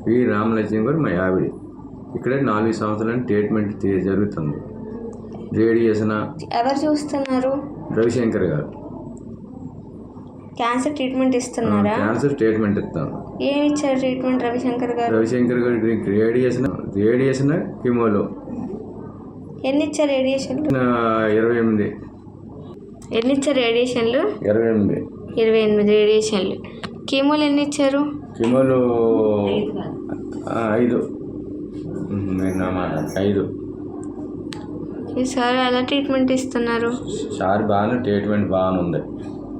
P Ramalakshmi గారు మా ఆవిడ. ఇక్కడే 4 సంవత్సరాలు ట్రీట్మెంట్ జరుగుతుంది. రేడియేషన్ ఎవరు చూస్తున్నారు? రవిశంకర్ గారు. క్యాన్సర్ ట్రీట్మెంట్ ఇస్తున్నారా? క్యాన్సర్ ట్రీట్మెంట్ ఇస్తాను. ఏమి ఇచ్చారు ట్రీట్మెంట్ రవిశంకర్ గారు? రవిశంకర్ గారికి రేడియేషన్ కిమోలో. ఎన్ని ఇచ్చారు రేడియేషన్లు? 28. ఎన్ని ఇచ్చారు రేడియేషన్లు? 28 రేడియేషన్లు. కీమోలు ఎన్ని ఇచ్చారు? కీమోలు 5. 5. సార్ ఎలా ట్రీట్మెంట్ ఇస్తున్నారు? సార్ ట్రీట్మెంట్ బాగానే ఉంది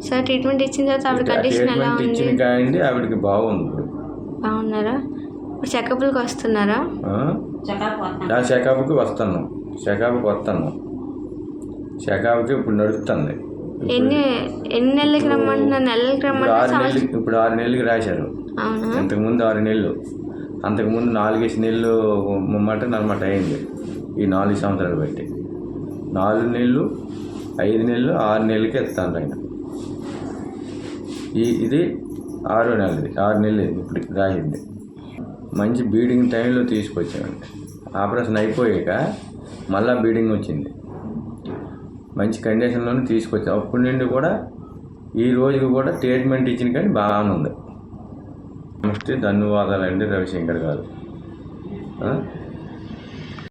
సార్. ట్రీట్మెంట్ ఇచ్చిన తర్వాత ఆవిడ కండిషన్ ఎలా ఉంది? ఇచ్చిన కాయండి ఆవిడకి బాగుంది. ఇప్పుడు బాగున్నారా? ఇప్పుడు చెకప్లకు వస్తున్నారా? చెకప్కి వస్తాను. చెకప్కి ఇప్పుడు నడుస్తుంది. ఎన్ని నెలలకి రమ్మంటున్నారు? నెలలకి రమ్మంటున్నారు. ఇప్పుడు 6 నెలలకి రాశారు. ఇంతకుముందు 6 నెలలు, అంతకుముందు 4 నెలలు నమ్మట అయింది. ఈ 4 సంవత్సరాలు బట్టి 4 నెలలు, 5 నెలలు, 6 నెలలకి ఇస్తాను ఆయన. ఇది 6వ నెలది. 6 నెలలు ఇప్పుడు రాసింది. మంచి బీడింగ్ టైంలో తీసుకొచ్చామండి. ఆపరేషన్ అయిపోయాక మళ్ళీ బీడింగ్ వచ్చింది. మంచి కండిషన్లోనే తీసుకొచ్చాం. అప్పటి నుండి కూడా ఈ రోజుకి కూడా ట్రీట్మెంట్ ఇచ్చిన కానీ బాగానే ఉంది. నమస్తే, ధన్యవాదాలండి రవిశంకర్ గారు.